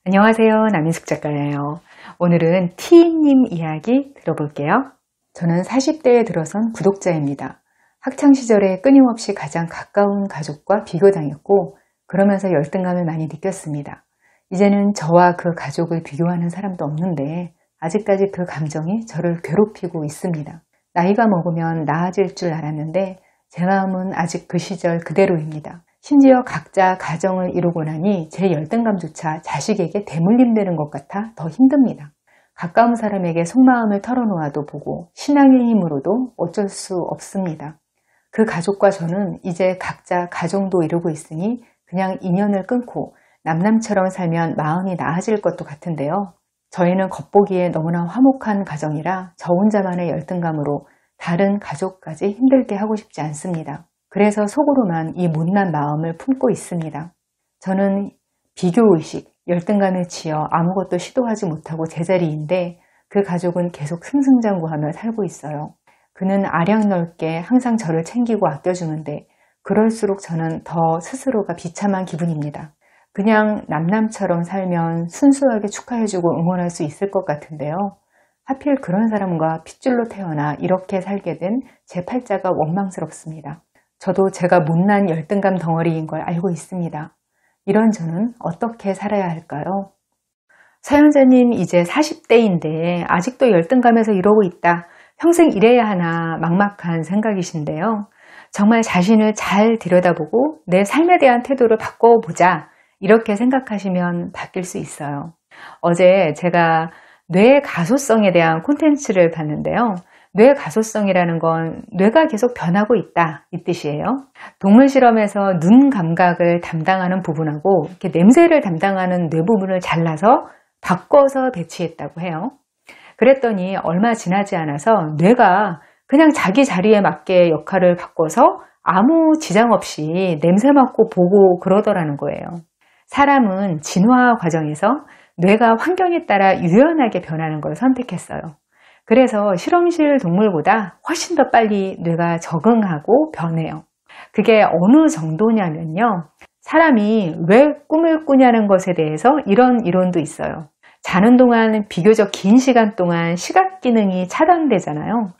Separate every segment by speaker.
Speaker 1: 안녕하세요. 남인숙 작가예요. 오늘은 T님 이야기 들어볼게요. 저는 40대에 들어선 구독자입니다. 학창시절에 끊임없이 가장 가까운 가족과 비교당했고 그러면서 열등감을 많이 느꼈습니다. 이제는 저와 그 가족을 비교하는 사람도 없는데 아직까지 그 감정이 저를 괴롭히고 있습니다. 나이가 먹으면 나아질 줄 알았는데 제 마음은 아직 그 시절 그대로입니다. 심지어 각자 가정을 이루고 나니 제 열등감조차 자식에게 대물림되는 것 같아 더 힘듭니다. 가까운 사람에게 속마음을 털어놓아도 보고 신앙의 힘으로도 어쩔 수 없습니다. 그 가족과 저는 이제 각자 가정도 이루고 있으니 그냥 인연을 끊고 남남처럼 살면 마음이 나아질 것도 같은데요. 저희는 겉보기에 너무나 화목한 가정이라 저 혼자만의 열등감으로 다른 가족까지 힘들게 하고 싶지 않습니다. 그래서 속으로만 이 못난 마음을 품고 있습니다. 저는 비교의식, 열등감에 치여 아무것도 시도하지 못하고 제자리인데 그 가족은 계속 승승장구하며 살고 있어요. 그는 아량 넓게 항상 저를 챙기고 아껴주는데 그럴수록 저는 더 스스로가 비참한 기분입니다. 그냥 남남처럼 살면 순수하게 축하해주고 응원할 수 있을 것 같은데요. 하필 그런 사람과 핏줄로 태어나 이렇게 살게 된 제 팔자가 원망스럽습니다. 저도 제가 못난 열등감 덩어리인 걸 알고 있습니다. 이런 저는 어떻게 살아야 할까요? 사연자님 이제 40대인데 아직도 열등감에서 이러고 있다. 평생 이래야 하나 막막한 생각이신데요. 정말 자신을 잘 들여다보고 내 삶에 대한 태도를 바꿔보자. 이렇게 생각하시면 바뀔 수 있어요. 어제 제가 뇌 가소성에 대한 콘텐츠를 봤는데요. 뇌 가소성이라는 건 뇌가 계속 변하고 있다 이 뜻이에요. 동물 실험에서 눈 감각을 담당하는 부분하고 이렇게 냄새를 담당하는 뇌 부분을 잘라서 바꿔서 배치했다고 해요. 그랬더니 얼마 지나지 않아서 뇌가 그냥 자기 자리에 맞게 역할을 바꿔서 아무 지장 없이 냄새 맡고 보고 그러더라는 거예요. 사람은 진화 과정에서 뇌가 환경에 따라 유연하게 변하는 걸 선택했어요. 그래서 실험실 동물보다 훨씬 더 빨리 뇌가 적응하고 변해요. 그게 어느 정도냐면요. 사람이 왜 꿈을 꾸냐는 것에 대해서 이런 이론도 있어요. 자는 동안 비교적 긴 시간 동안 시각 기능이 차단되잖아요.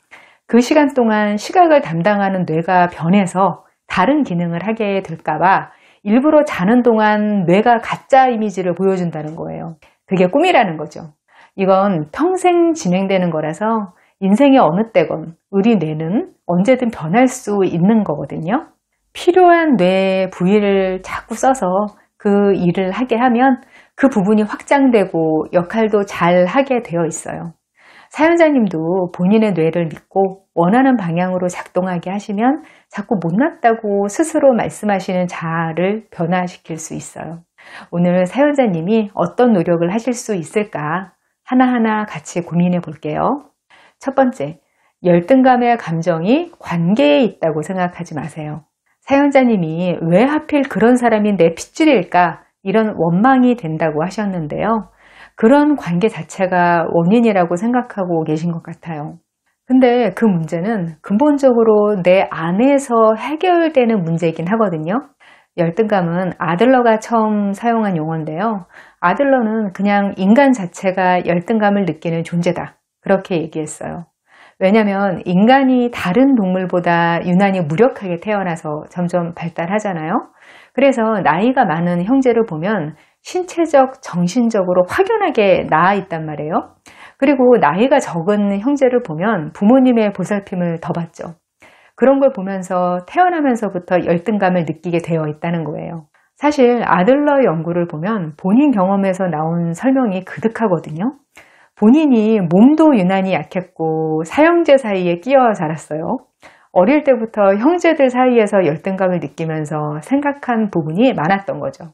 Speaker 1: 그 시간 동안 시각을 담당하는 뇌가 변해서 다른 기능을 하게 될까봐 일부러 자는 동안 뇌가 가짜 이미지를 보여준다는 거예요. 그게 꿈이라는 거죠. 이건 평생 진행되는 거라서 인생의 어느 때건 우리 뇌는 언제든 변할 수 있는 거거든요. 필요한 뇌 부위를 자꾸 써서 그 일을 하게 하면 그 부분이 확장되고 역할도 잘 하게 되어 있어요. 사연자님도 본인의 뇌를 믿고 원하는 방향으로 작동하게 하시면 자꾸 못났다고 스스로 말씀하시는 자아를 변화시킬 수 있어요. 오늘 사연자님이 어떤 노력을 하실 수 있을까 하나하나 같이 고민해 볼게요. 첫 번째, 열등감의 감정이 관계에 있다고 생각하지 마세요. 사연자님이 왜 하필 그런 사람이 내 핏줄일까 이런 원망이 된다고 하셨는데요. 그런 관계 자체가 원인이라고 생각하고 계신 것 같아요. 근데 그 문제는 근본적으로 내 안에서 해결되는 문제이긴 하거든요. 열등감은 아들러가 처음 사용한 용어인데요. 아들러는 그냥 인간 자체가 열등감을 느끼는 존재다. 그렇게 얘기했어요. 왜냐하면 인간이 다른 동물보다 유난히 무력하게 태어나서 점점 발달하잖아요. 그래서 나이가 많은 형제를 보면 신체적, 정신적으로 확연하게 나아 있단 말이에요. 그리고 나이가 적은 형제를 보면 부모님의 보살핌을 더 받죠. 그런 걸 보면서 태어나면서부터 열등감을 느끼게 되어 있다는 거예요. 사실 아들러 연구를 보면 본인 경험에서 나온 설명이 그득하거든요. 본인이 몸도 유난히 약했고 사형제 사이에 끼어 자랐어요. 어릴 때부터 형제들 사이에서 열등감을 느끼면서 생각한 부분이 많았던 거죠.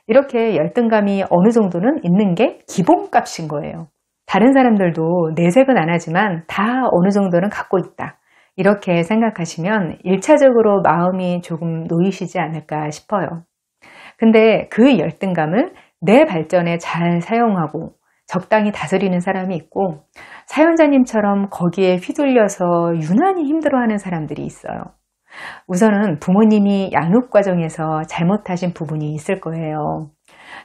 Speaker 1: 이렇게 열등감이 어느 정도는 있는 게 기본값인 거예요. 다른 사람들도 내색은 안 하지만 다 어느 정도는 갖고 있다. 이렇게 생각하시면 1차적으로 마음이 조금 놓이시지 않을까 싶어요. 근데 그 열등감을 내 발전에 잘 사용하고 적당히 다스리는 사람이 있고 사연자님처럼 거기에 휘둘려서 유난히 힘들어하는 사람들이 있어요. 우선은 부모님이 양육 과정에서 잘못하신 부분이 있을 거예요.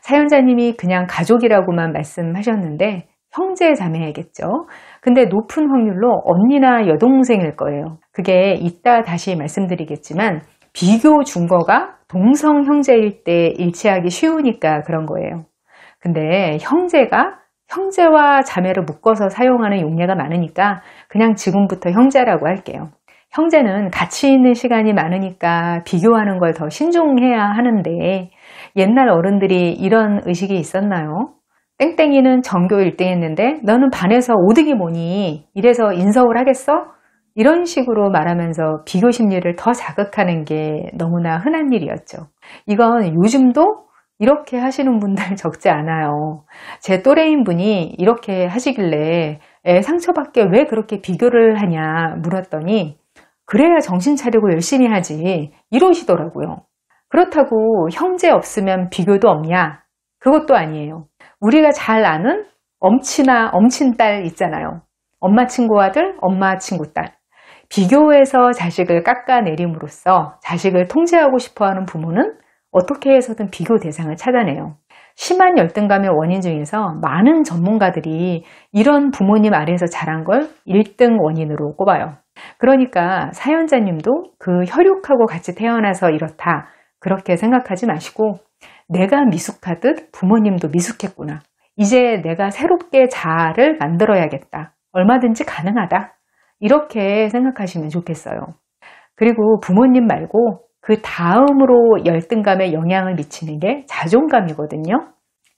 Speaker 1: 사연자님이 그냥 가족이라고만 말씀하셨는데 형제 자매겠죠. 근데 높은 확률로 언니나 여동생일 거예요. 그게 이따 다시 말씀드리겠지만 비교 준거가 동성 형제일 때 일치하기 쉬우니까 그런 거예요. 근데 형제와 자매를 묶어서 사용하는 용례가 많으니까 그냥 지금부터 형제라고 할게요. 형제는 같이 있는 시간이 많으니까 비교하는 걸 더 신중해야 하는데 옛날 어른들이 이런 의식이 있었나요? 땡땡이는 전교 1등 했는데 너는 반에서 5등이 뭐니? 이래서 인서울 하겠어? 이런 식으로 말하면서 비교 심리를 더 자극하는 게 너무나 흔한 일이었죠. 이건 요즘도 이렇게 하시는 분들 적지 않아요. 제 또래인 분이 이렇게 하시길래 애 상처받게 왜 그렇게 비교를 하냐 물었더니 그래야 정신 차리고 열심히 하지 이러시더라고요. 그렇다고 형제 없으면 비교도 없냐? 그것도 아니에요. 우리가 잘 아는 엄친딸 있잖아요. 엄마 친구 아들, 엄마 친구 딸. 비교해서 자식을 깎아내림으로써 자식을 통제하고 싶어하는 부모는 어떻게 해서든 비교 대상을 찾아내요. 심한 열등감의 원인 중에서 많은 전문가들이 이런 부모님 아래에서 자란 걸 1등 원인으로 꼽아요. 그러니까 사연자님도 그 혈육하고 같이 태어나서 이렇다 그렇게 생각하지 마시고 내가 미숙하듯 부모님도 미숙했구나. 이제 내가 새롭게 자아를 만들어야겠다. 얼마든지 가능하다. 이렇게 생각하시면 좋겠어요. 그리고 부모님 말고 그 다음으로 열등감에 영향을 미치는 게 자존감이거든요.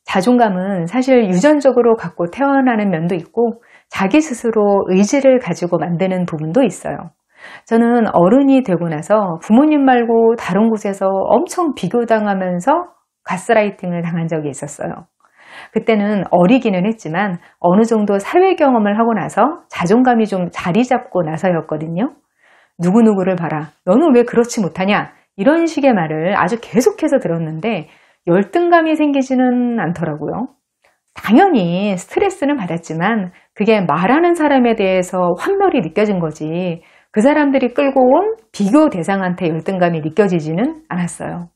Speaker 1: 자존감은 사실 유전적으로 갖고 태어나는 면도 있고 자기 스스로 의지를 가지고 만드는 부분도 있어요. 저는 어른이 되고 나서 부모님 말고 다른 곳에서 엄청 비교당하면서 가스라이팅을 당한 적이 있었어요. 그때는 어리기는 했지만 어느 정도 사회 경험을 하고 나서 자존감이 좀 자리 잡고 나서였거든요. 누구누구를 봐라. 너는 왜 그렇지 못하냐? 이런 식의 말을 아주 계속해서 들었는데 열등감이 생기지는 않더라고요. 당연히 스트레스는 받았지만 그게 말하는 사람에 대해서 환멸이 느껴진 거지 그 사람들이 끌고 온 비교 대상한테 열등감이 느껴지지는 않았어요.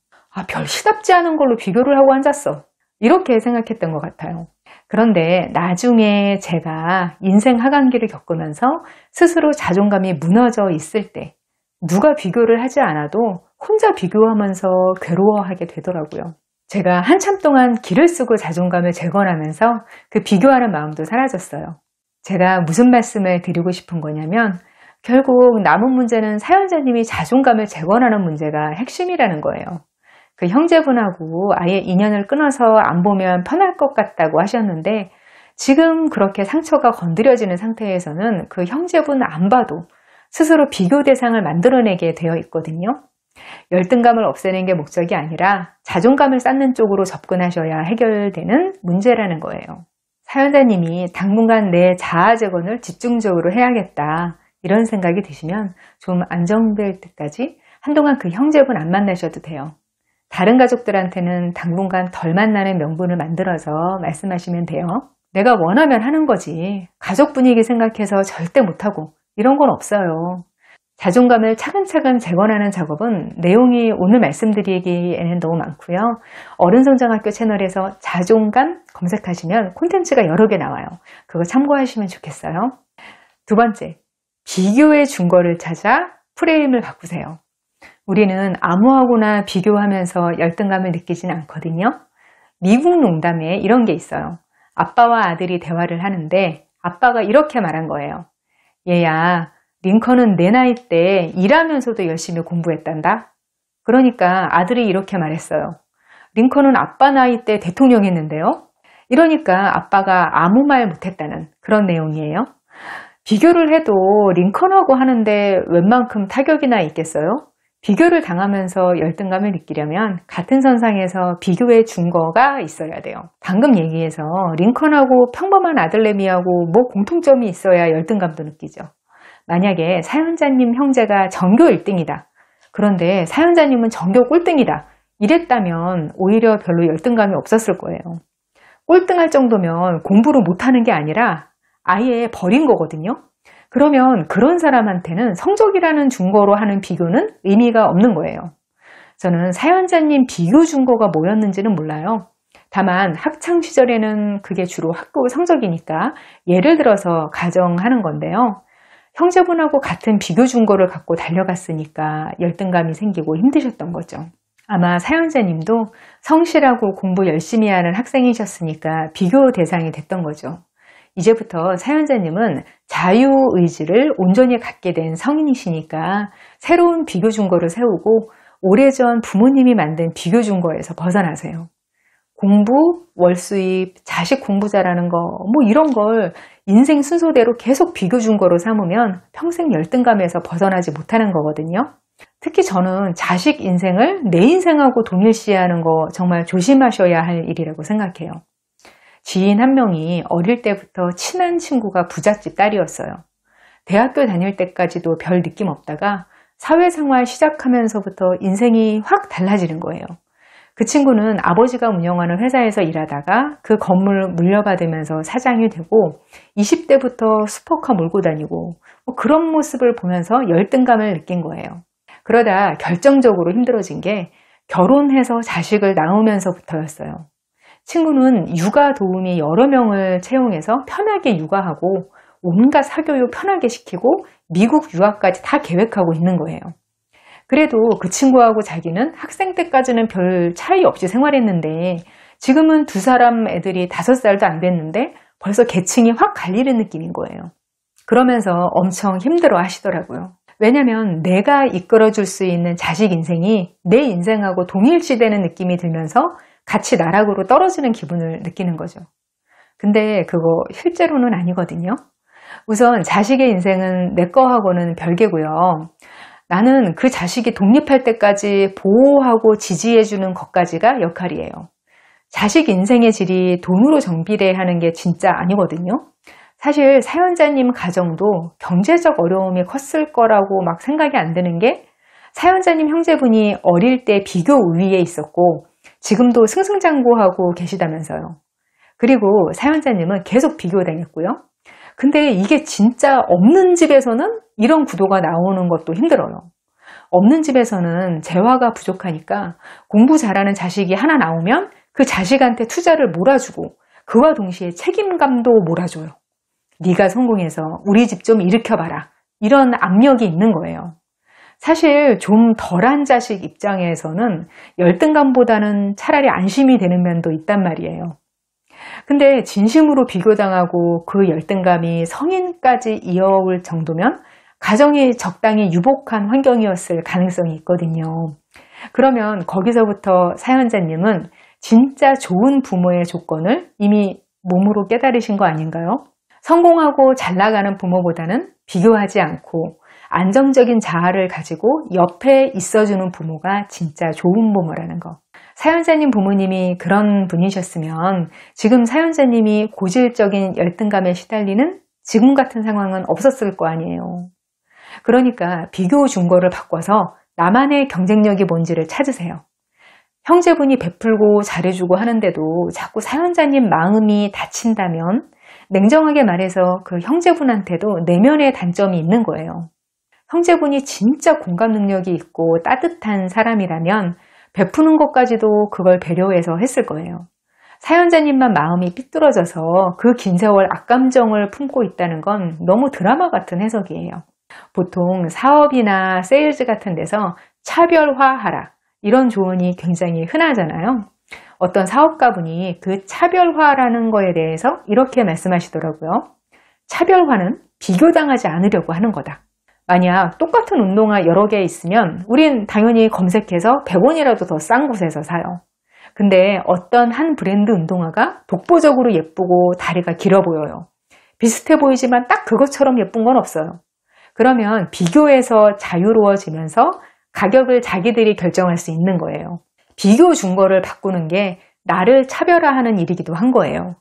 Speaker 1: 별 시답지 않은 걸로 비교를 하고 앉았어. 이렇게 생각했던 것 같아요. 그런데 나중에 제가 인생 하강기를 겪으면서 스스로 자존감이 무너져 있을 때 누가 비교를 하지 않아도 혼자 비교하면서 괴로워하게 되더라고요. 제가 한참 동안 기를 쓰고 자존감을 재건하면서 그 비교하는 마음도 사라졌어요. 제가 무슨 말씀을 드리고 싶은 거냐면 결국 남은 문제는 사연자님이 자존감을 재건하는 문제가 핵심이라는 거예요. 그 형제분하고 아예 인연을 끊어서 안 보면 편할 것 같다고 하셨는데 지금 그렇게 상처가 건드려지는 상태에서는 그 형제분 안 봐도 스스로 비교 대상을 만들어내게 되어 있거든요. 열등감을 없애는 게 목적이 아니라 자존감을 쌓는 쪽으로 접근하셔야 해결되는 문제라는 거예요. 사연자님이 당분간 내 자아 재건을 집중적으로 해야겠다 이런 생각이 드시면 좀 안정될 때까지 한동안 그 형제분 안 만나셔도 돼요. 다른 가족들한테는 당분간 덜 만나는 명분을 만들어서 말씀하시면 돼요. 내가 원하면 하는 거지. 가족 분위기 생각해서 절대 못하고 이런 건 없어요. 자존감을 차근차근 재건하는 작업은 내용이 오늘 말씀드리기에는 너무 많고요. 어른성장학교 채널에서 자존감 검색하시면 콘텐츠가 여러 개 나와요. 그거 참고하시면 좋겠어요. 두 번째, 비교의 준거를 찾아 프레임을 바꾸세요. 우리는 아무하고나 비교하면서 열등감을 느끼진 않거든요. 미국 농담에 이런 게 있어요. 아빠와 아들이 대화를 하는데 아빠가 이렇게 말한 거예요. 얘야, 링컨은 내 나이 때 일하면서도 열심히 공부했단다. 그러니까 아들이 이렇게 말했어요. 링컨은 아빠 나이 때 대통령 했는데요. 이러니까 아빠가 아무 말 못했다는 그런 내용이에요. 비교를 해도 링컨하고 하는데 웬만큼 타격이나 있겠어요? 비교를 당하면서 열등감을 느끼려면 같은 선상에서 비교의 준거가 있어야 돼요. 방금 얘기해서 링컨하고 평범한 아들내미하고 뭐 공통점이 있어야 열등감도 느끼죠. 만약에 사연자님 형제가 전교 1등이다. 그런데 사연자님은 전교 꼴등이다. 이랬다면 오히려 별로 열등감이 없었을 거예요. 꼴등할 정도면 공부를 못하는 게 아니라 아예 버린 거거든요. 그러면 그런 사람한테는 성적이라는 준거로 하는 비교는 의미가 없는 거예요. 저는 사연자님 비교 준거가 뭐였는지는 몰라요. 다만 학창시절에는 그게 주로 학교 성적이니까 예를 들어서 가정하는 건데요. 형제분하고 같은 비교 중고를 갖고 달려갔으니까 열등감이 생기고 힘드셨던 거죠. 아마 사연자님도 성실하고 공부 열심히 하는 학생이셨으니까 비교 대상이 됐던 거죠. 이제부터 사연자님은 자유의지를 온전히 갖게 된 성인이시니까 새로운 비교 중거를 세우고 오래전 부모님이 만든 비교 중거에서 벗어나세요. 공부, 월수입, 자식 공부 잘하는 거 뭐 이런 걸 인생 순서대로 계속 비교 중거로 삼으면 평생 열등감에서 벗어나지 못하는 거거든요. 특히 저는 자식 인생을 내 인생하고 동일시하는 거 정말 조심하셔야 할 일이라고 생각해요. 지인 한 명이 어릴 때부터 친한 친구가 부잣집 딸이었어요. 대학교 다닐 때까지도 별 느낌 없다가 사회생활 시작하면서부터 인생이 확 달라지는 거예요. 그 친구는 아버지가 운영하는 회사에서 일하다가 그 건물을 물려받으면서 사장이 되고 20대부터 슈퍼카 몰고 다니고 그런 모습을 보면서 열등감을 느낀 거예요. 그러다 결정적으로 힘들어진 게 결혼해서 자식을 낳으면서부터였어요. 친구는 육아 도우미 여러 명을 채용해서 편하게 육아하고 온갖 사교육 편하게 시키고 미국 유학까지 다 계획하고 있는 거예요. 그래도 그 친구하고 자기는 학생 때까지는 별 차이 없이 생활했는데 지금은 두 사람 애들이 5살도 안 됐는데 벌써 계층이 확 갈리는 느낌인 거예요. 그러면서 엄청 힘들어 하시더라고요. 왜냐면 내가 이끌어줄 수 있는 자식 인생이 내 인생하고 동일시되는 느낌이 들면서 같이 나락으로 떨어지는 기분을 느끼는 거죠. 근데 그거 실제로는 아니거든요. 우선 자식의 인생은 내 거하고는 별개고요. 나는 그 자식이 독립할 때까지 보호하고 지지해주는 것까지가 역할이에요. 자식 인생의 질이 돈으로 정비례하는 게 진짜 아니거든요. 사실 사연자님 가정도 경제적 어려움이 컸을 거라고 막 생각이 안 드는 게 사연자님 형제분이 어릴 때 비교 우위에 있었고 지금도 승승장구하고 계시다면서요. 그리고 사연자님은 계속 비교당했고요. 근데 이게 진짜 없는 집에서는 이런 구도가 나오는 것도 힘들어요. 없는 집에서는 재화가 부족하니까 공부 잘하는 자식이 하나 나오면 그 자식한테 투자를 몰아주고 그와 동시에 책임감도 몰아줘요. 네가 성공해서 우리 집 좀 일으켜봐라. 이런 압력이 있는 거예요. 사실 좀 덜한 자식 입장에서는 열등감보다는 차라리 안심이 되는 면도 있단 말이에요. 근데 진심으로 비교당하고 그 열등감이 성인까지 이어올 정도면 가정이 적당히 유복한 환경이었을 가능성이 있거든요. 그러면 거기서부터 사연자님은 진짜 좋은 부모의 조건을 이미 몸으로 깨달으신 거 아닌가요? 성공하고 잘 나가는 부모보다는 비교하지 않고 안정적인 자아를 가지고 옆에 있어주는 부모가 진짜 좋은 부모라는 거. 사연자님 부모님이 그런 분이셨으면 지금 사연자님이 고질적인 열등감에 시달리는 지금 같은 상황은 없었을 거 아니에요. 그러니까 비교 중거를 바꿔서 나만의 경쟁력이 뭔지를 찾으세요. 형제분이 베풀고 잘해주고 하는데도 자꾸 사연자님 마음이 다친다면 냉정하게 말해서 그 형제분한테도 내면의 단점이 있는 거예요. 형제분이 진짜 공감 능력이 있고 따뜻한 사람이라면 베푸는 것까지도 그걸 배려해서 했을 거예요. 사연자님만 마음이 삐뚤어져서 그 긴 세월 악감정을 품고 있다는 건 너무 드라마 같은 해석이에요. 보통 사업이나 세일즈 같은 데서 차별화하라 이런 조언이 굉장히 흔하잖아요. 어떤 사업가분이 그 차별화라는 거에 대해서 이렇게 말씀하시더라고요. 차별화는 비교당하지 않으려고 하는 거다. 만약 똑같은 운동화 여러 개 있으면 우린 당연히 검색해서 100원이라도 더 싼 곳에서 사요. 근데 어떤 한 브랜드 운동화가 독보적으로 예쁘고 다리가 길어 보여요. 비슷해 보이지만 딱 그것처럼 예쁜 건 없어요. 그러면 비교에서 자유로워지면서 가격을 자기들이 결정할 수 있는 거예요. 비교 중거를 바꾸는 게 나를 차별화하는 일이기도 한 거예요.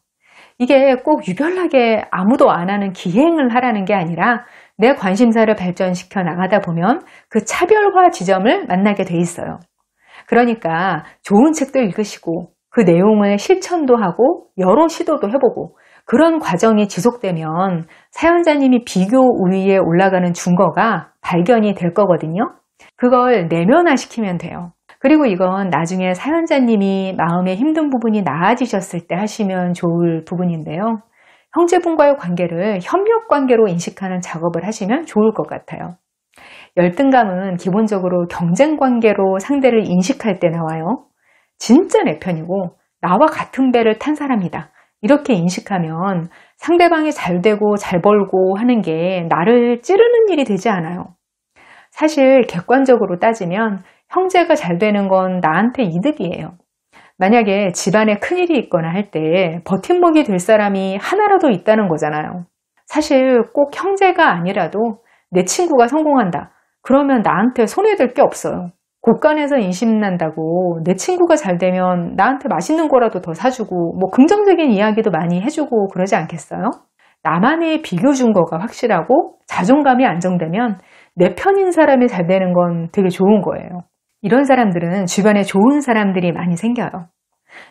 Speaker 1: 이게 꼭 유별나게 아무도 안 하는 기행을 하라는 게 아니라 내 관심사를 발전시켜 나가다 보면 그 차별화 지점을 만나게 돼 있어요. 그러니까 좋은 책도 읽으시고 그 내용을 실천도 하고 여러 시도도 해보고 그런 과정이 지속되면 사연자님이 비교 우위에 올라가는 중거가 발견이 될 거거든요. 그걸 내면화시키면 돼요. 그리고 이건 나중에 사연자님이 마음에 힘든 부분이 나아지셨을 때 하시면 좋을 부분인데요. 형제분과의 관계를 협력 관계로 인식하는 작업을 하시면 좋을 것 같아요. 열등감은 기본적으로 경쟁 관계로 상대를 인식할 때 나와요. 진짜 내 편이고 나와 같은 배를 탄 사람이다. 이렇게 인식하면 상대방이 잘 되고 잘 벌고 하는 게 나를 찌르는 일이 되지 않아요. 사실 객관적으로 따지면 형제가 잘 되는 건 나한테 이득이에요. 만약에 집안에 큰일이 있거나 할 때 버팀목이 될 사람이 하나라도 있다는 거잖아요. 사실 꼭 형제가 아니라도 내 친구가 성공한다. 그러면 나한테 손해될 게 없어요. 곳간에서 인심난다고 내 친구가 잘 되면 나한테 맛있는 거라도 더 사주고 뭐 긍정적인 이야기도 많이 해주고 그러지 않겠어요? 나만의 비교 준거가 확실하고 자존감이 안정되면 내 편인 사람이 잘 되는 건 되게 좋은 거예요. 이런 사람들은 주변에 좋은 사람들이 많이 생겨요.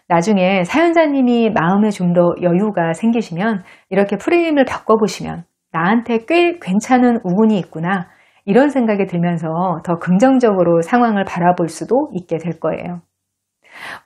Speaker 1: 나중에 사연자님이 마음에 좀 더 여유가 생기시면 이렇게 프레임을 바꿔보시면 나한테 꽤 괜찮은 우운이 있구나 이런 생각이 들면서 더 긍정적으로 상황을 바라볼 수도 있게 될 거예요.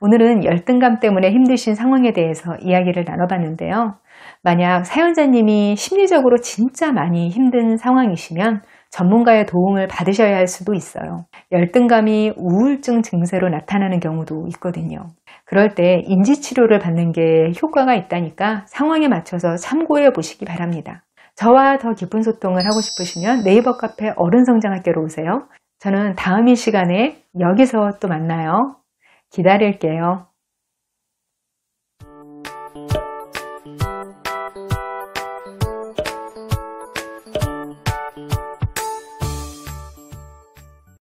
Speaker 1: 오늘은 열등감 때문에 힘드신 상황에 대해서 이야기를 나눠봤는데요. 만약 사연자님이 심리적으로 진짜 많이 힘든 상황이시면 전문가의 도움을 받으셔야 할 수도 있어요. 열등감이 우울증 증세로 나타나는 경우도 있거든요. 그럴 때 인지치료를 받는 게 효과가 있다니까 상황에 맞춰서 참고해 보시기 바랍니다. 저와 더 깊은 소통을 하고 싶으시면 네이버 카페 어른성장학교로 오세요. 저는 다음 이 시간에 여기서 또 만나요. 기다릴게요.